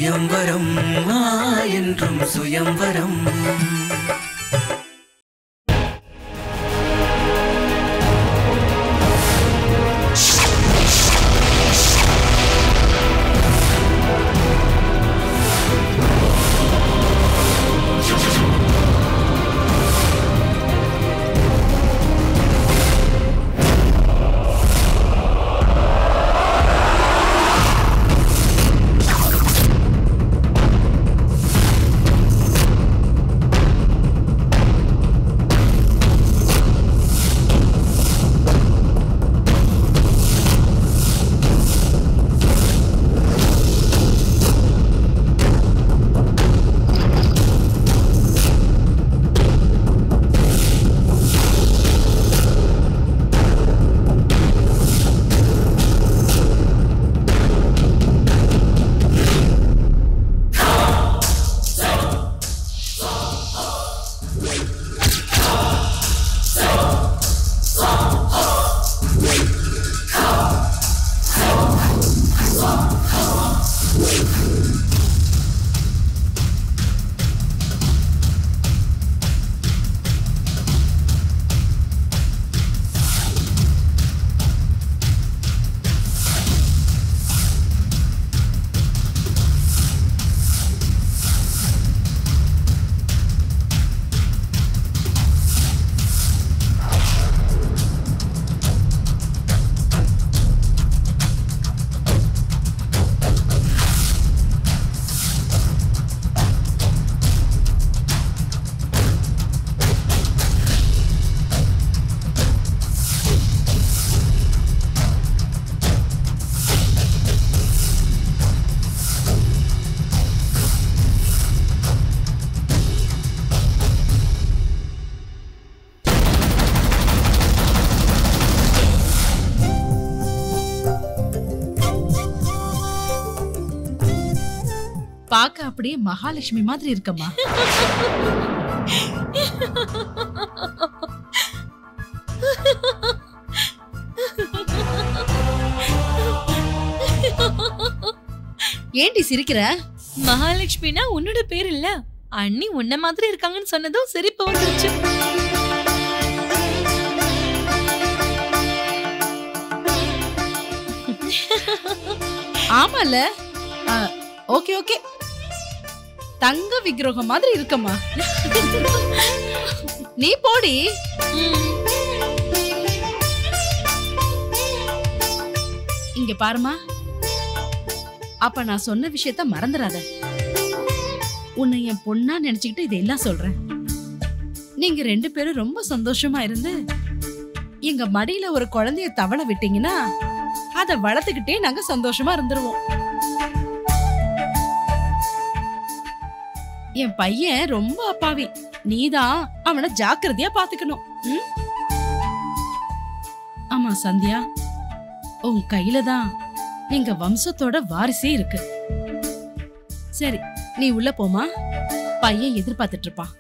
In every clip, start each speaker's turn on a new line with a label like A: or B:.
A: சுயம்வரம் என்றும் சுயம்வரம்.
B: பாக்க அப்படியே மகாலட்சுமி மாதிரி இருக்கம்மா. ஏண்டி சிரிக்கிற?
C: மகாலட்சுமினா உன்னோட பேர் இல்ல, அண்ணி உன்ன மாதிரி இருக்காங்கன்னு சொன்னதும் சிரிப்பு வந்துருச்சு.
B: ஆமால. ஓகே ஓகே, தங்க விக்கிரகம் மாதிரி இருக்கம்மா. நீ போடி. இங்க பாருமா, அப்ப நான் சொன்ன விஷயத்த மறந்துடாத. உன்னை என் பொண்ணா நினைச்சுக்கிட்டு இதெல்லாம் சொல்றேன். நீங்க 2 பேரும் ரொம்ப சந்தோஷமா இருந்து எங்க மடியில ஒரு குழந்தைய தவள விட்டீங்கன்னா அதை வளர்த்துக்கிட்டே நாங்க சந்தோஷமா இருந்துருவோம். என் பையன் ரொம்ப அப்பாவி, நீதான் அவனை ஜாக்கிரதையா பாத்துக்கணும். ஆமா சந்தியா, உன் கையில தான் எங்க வம்சத்தோட வாரிசே இருக்கு. சரி, நீ உள்ள போமா, பையன் எதிர்பார்த்துட்டு இருப்பான்.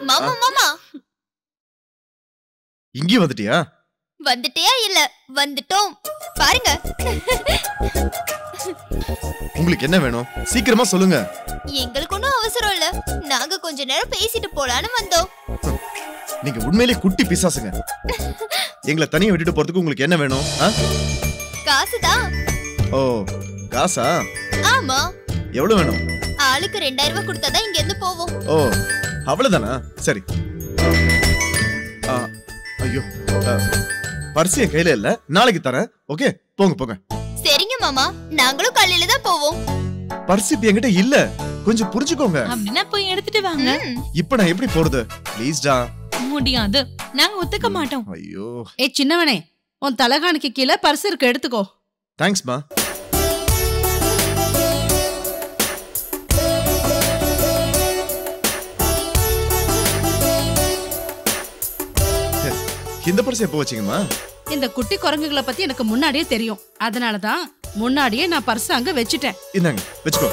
D: மாமா மாமா
E: இங்கே வந்துட்டியா?
D: வந்துட்டியா இல்ல வந்துட்டோம் பாருங்க.
E: உங்களுக்கு என்ன வேணும் சீக்கிரமா சொல்லுங்க.
D: எங்களுக்கு ஒன்றும் அவசரம் இல்ல, நாங்க கொஞ்ச நேரம் பேசிட்டு போலான்னு வந்தோம்.
E: நீங்க உண்மையிலேயே குட்டி பிசாசுங்க. எங்களை தனியா விட்டுட்டு போறதுக்கு உங்களுக்கு என்ன வேணும்?
D: காசுதான்.
E: ஓ காசா?
D: ஆமா.
E: எவ்வளவு வேணும்?
D: ஆளுக்கு 2000 ரூபாய் கொடுத்தாதான் இங்க இருந்து போவோம்.
E: ஓ அவ்வளவுதானா? சரி. ஐயோ பர்ஸ் என் கையில இல்ல, நாளைக்கு தரேன். ஓகே போங்க போங்க.
D: சரிங்க மாமா, நாங்களும் காலையில தான் போவோம்.
E: பர்ஸ் இப்ப என்கிட்ட இல்ல, கொஞ்சம் புரிஞ்சுக்கோங்க.
C: அப்படின்னா போய் எடுத்துட்டு வாங்க.
E: இப்ப நான் எப்படி போறது? ப்ளீஸ் டா.
C: முடியாது, நாங்க ஒத்துக்க மாட்டோம்.
E: ஐயோ.
B: ஏய் சின்னவனே, உன் தலகாணிக்கு கீழே பர்ஸ் இருக்கு, எடுத்துக்கோ.
E: தேங்க்ஸ்மா. இந்த பர்ஸ் எப்போ வச்சீங்கம்மா?
B: இந்த குட்டி குரங்குகளை பத்தி எனக்கு முன்னாடியே தெரியும், அதனாலதான் முன்னாடியே நான் பர்ஸ் அங்க வச்சுட்டேன்.
E: இந்தாங்க வெச்சுக்கோ.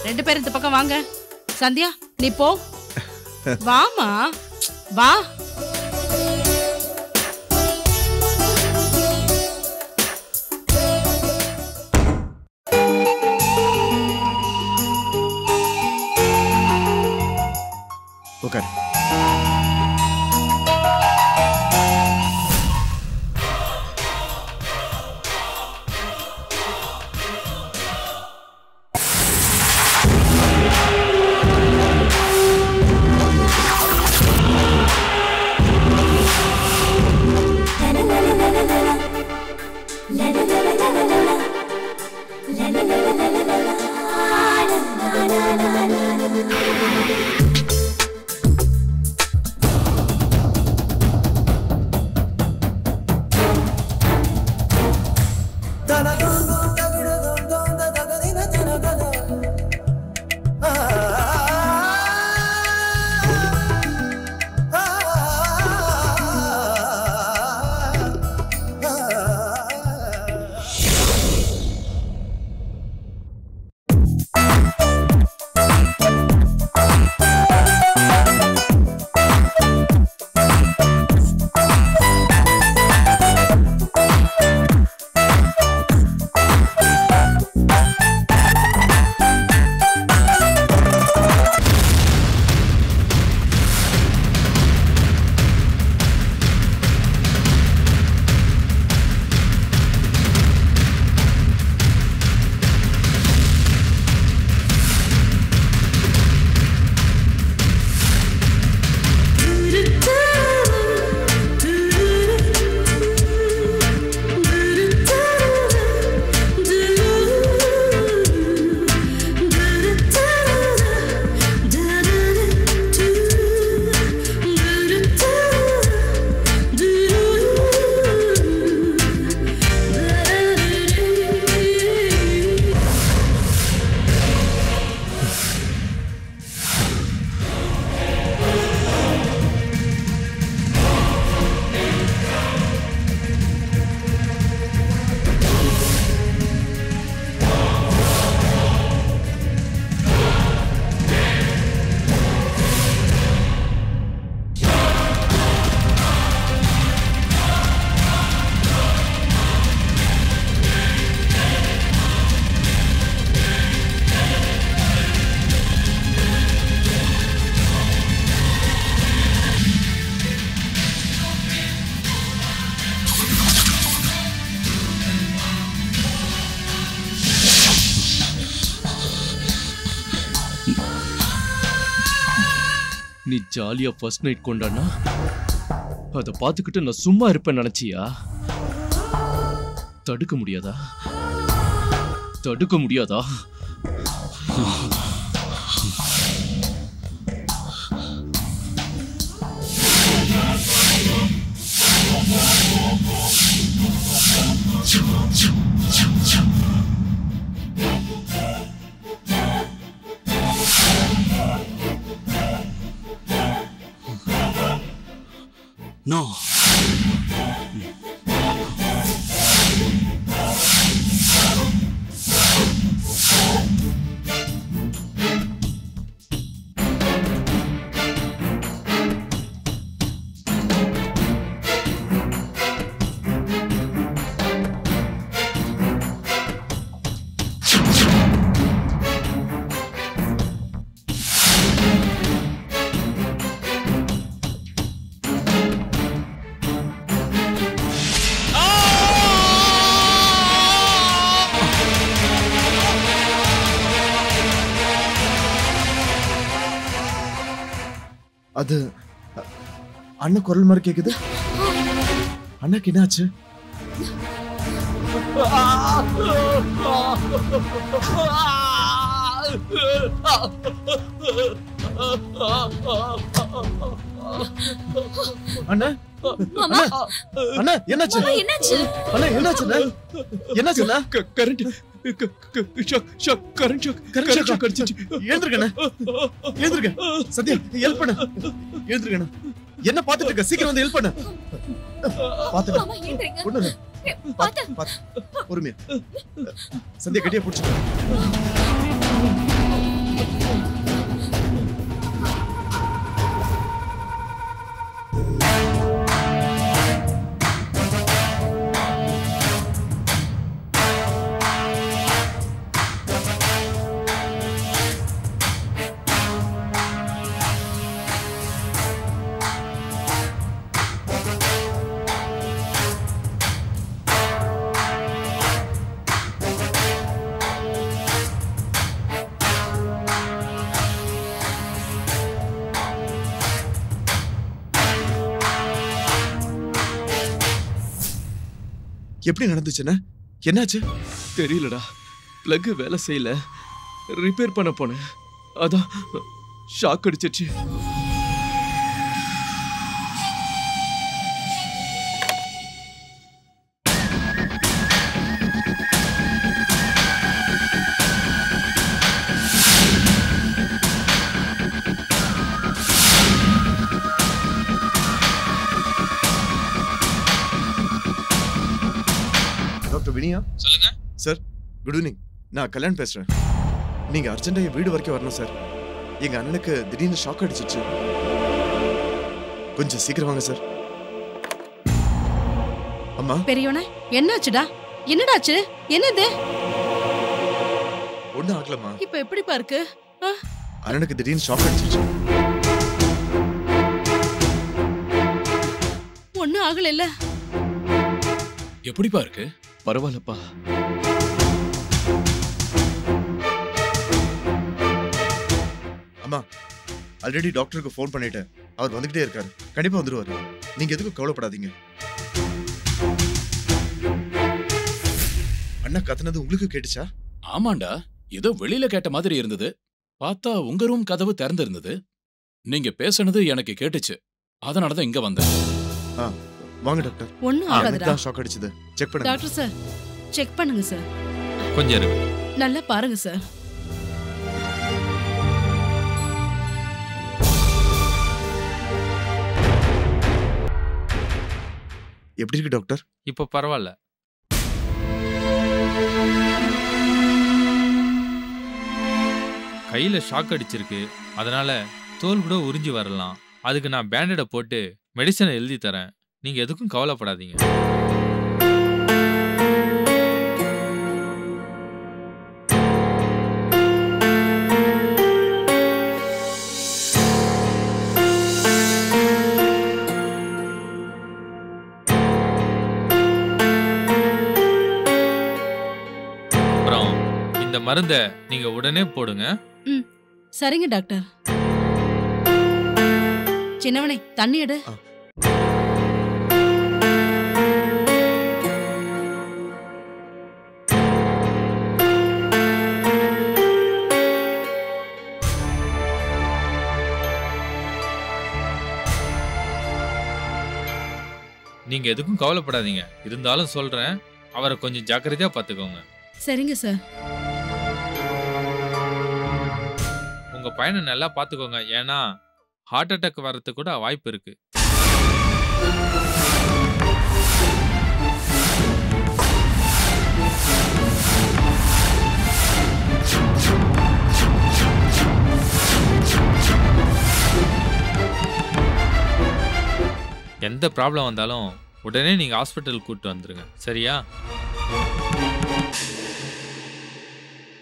B: 2 பேரும் இந்த பக்கம் வாங்க. சந்தியா நீ போ. வாமா வா.
E: உட்கார்.
F: நீ ஜாலியா ஃபர்ஸ்ட் நைட் கொண்டானா அதை பார்த்துக்கிட்டு நான் சும்மா இருப்பேன் நினைச்சியா? தடுக்க முடியாதா? தடுக்க முடியாதா?
A: No.
E: அது அண்ணன் குரல் மாதிரி கேக்குது. அண்ணாக்கு என்னாச்சு? அண்ணா
C: மாமா
E: அண்ணா என்னாச்சு?
C: என்னாச்சு?
E: அண்ணா என்னாச்சுண்ணா? என்னாச்சுண்ணா?
F: Current shock அடிச்சிச்சு.
E: எழுந்திருக்கண்ணா, எழுந்திருக்க. சத்யா ஹெல்ப் பண்ண, எழுந்திருக்கண்ணா. என்ன பாத்துட்டு இருக்க? சீக்கிரம் வந்து ஹெல்ப் பண்ண. பாத்துட்டு
C: மாமா ஏன்றீங்க?
E: ஒண்ணு இல்ல. பாத்து பொறுமையா. சத்யா கட்டியா புடிச்சு. எப்படி நடந்துச்சுன்னா? என்னாச்சு?
F: தெரியலடா. பிளக் வேலை செய்யல, ரிப்பேர் பண்ண போனேன். அதான் ஷாக் அடிச்சிருச்சு.
E: டாக்டர் வினியா?
G: சொல்லுங்க
E: சார், குட் ஈவினிங். நான் கல்யாண் பேசுறேன். நீங்க அர்ஜென்ட்டா என் வீடு வரைக்கும் வரணும் சார். எங்க அண்ணனுக்கு திடீர்னு ஷாக் அடிச்சிச்சு. கொஞ்சம் சீக்கிரம் வாங்க சார். அம்மா.
B: பெரியவனே என்னாச்சுடா? என்னடாச்சு? என்னது?
E: ஒண்ணும் ஆகலம்மா.
B: இப்ப எப்படிப்பா இருக்கு?
E: அண்ணனுக்கு திடீர்னு ஷாக் அடிச்சிச்சு.
B: ஒண்ணும் ஆகல இல்ல?
G: எப்படிப்பா இருக்கு?
F: பரவாயில்லப்பா.
E: அம்மா, ஆல்ரெடி டாக்டருக்கு ஃபோன் பண்ணிட்டேன். அவர் வந்துகிட்டே இருக்காரு. கண்டிப்பா வந்துருவாரு. நீங்க எதுக்கும் கவலைப்படாதீங்க. அண்ணா கத்துனது உங்களுக்கு கேட்டுச்சா?
G: ஆமாண்டா, ஏதோ வெளியில கேட்ட மாதிரி இருந்தது. பார்த்தா உங்க ரூம் கதவு திறந்திருந்தது. நீங்க பேசுனது எனக்கு கேட்டுச்சு. அதனாலதான் இங்க வந்தேன்.
E: வாங்க டாக்டர்.
B: ஒண்ணும் ஆகாதுடா.
E: ஷாக் அடிச்சது. செக் பண்ணுங்க.
B: டாக்டர் சார், செக் பண்ணுங்க சார்.
G: கொஞ்சம் இருக்கு.
B: நல்லா பாருங்க சார்.
E: எப்படி இருக்கு டாக்டர்?
H: இப்ப பரவாயில்ல. கையில ஷாக் அடிச்சிருக்கு. அதனால தோல் கூட உறிஞ்சி வரலாம். அதுக்கு நான் பேண்டேட போட்டு மெடிசனை எழுதி தரேன். நீங்க எதுக்கும் கவலைப்படாதீங்க. அப்புறம் இந்த மருந்தை நீங்க உடனே போடுங்க.
B: சரிங்க டாக்டர். சின்னவனே தண்ணி எடு.
H: நீங்க எதுக்கும் கவலைப்படாதீங்க. இருந்தாலும் சொல்றேன், அவரை கொஞ்சம் ஜாக்கிரதையா பாத்துக்கோங்க.
B: சரிங்க சார்.
H: உங்க பையனை நல்லா பாத்துக்கோங்க. ஏன்னா ஹார்ட் அட்டாக் வர்றதுக்கு கூட வாய்ப்பு இருக்கு. எந்த ப்ராப்ளம் வந்தாலும் உடனே நீங்க ஹாஸ்பிட்டல் கூட்டு வந்துருங்க. சரியா?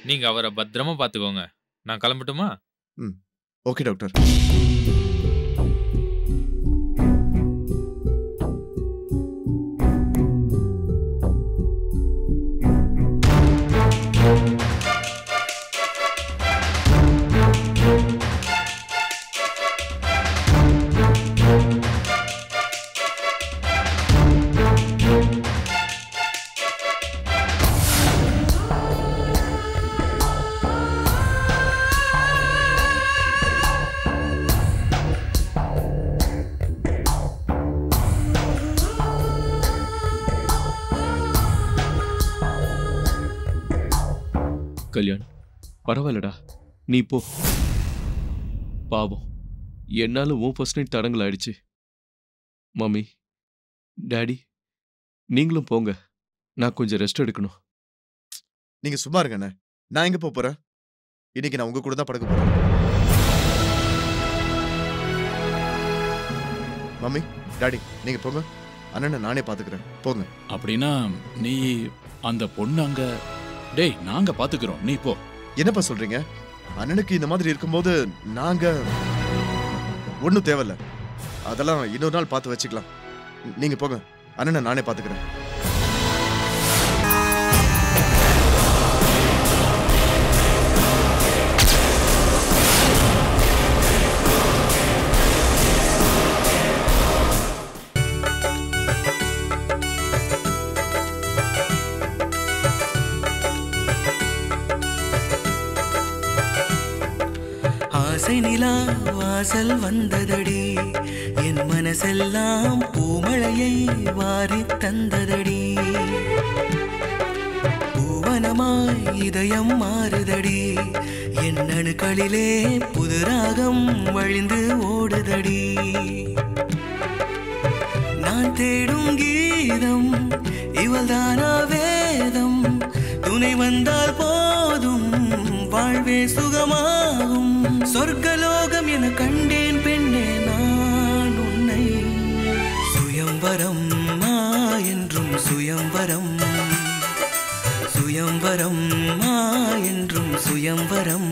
H: நீங்க அவரை பத்திரமா பாத்துக்கோங்க. நான் கிளம்பட்டுமா?
E: Okay doctor.
F: கல்யாண் பரவாயில்லடா, நீ போ. பாவம், என்னால உன் ஃபர்ஸ்ட் நைட் தடங்கள் ஆயிடுச்சு. மம்மி, டாடி, நீங்களும் போங்க. நான் கொஞ்சம் ரெஸ்ட் எடுக்கணும்.
E: நீங்க சும்மா இருங்க அண்ணே. நான் எங்க போறேன்? இன்னைக்கு நான் உங்க கூட தான் படுக்க போறேன். மம்மி, டாடி, நீங்க போங்க. அண்ணனை நானே பாத்துக்கிறேன். போங்க.
G: அப்படின்னா நீ அந்த பொண்ணு அங்க. டேய், நாங்க பாத்துக்கிறோம், நீ போ.
E: என்னப்பா சொல்றீங்க? அண்ணனுக்கு இந்த மாதிரி இருக்கும்போது நாங்க ஒன்னும் தேவையில்ல. அதெல்லாம் இன்னொரு நாள் பார்த்து வச்சுக்கலாம். நீங்க போங்க. அண்ணனை நானே பாத்துக்கிறேன்.
A: ஆசை நிலா வாசல் வந்ததடி, என் மனசெல்லாம் பூமழையை வாரி தந்ததடி. பூவனமாய் இதயம் மாறுதடி, என் அணுக்களிலே புது ராகம் வழிந்து ஓடுதடி. நான் தேடும் கீதம் இவள்தானா வேதம், துணை வந்தால் போதும் வாழ்வே சுகமாகும். சொர்க்கலோகம் என கண்டேன் பெண்ணே நான் உன்னை. சுயம்பரம் என்றும் சுயம்பரம், சுயம்பரம் என்றும் சுயம்பரம்.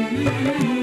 B: Mm-hmm.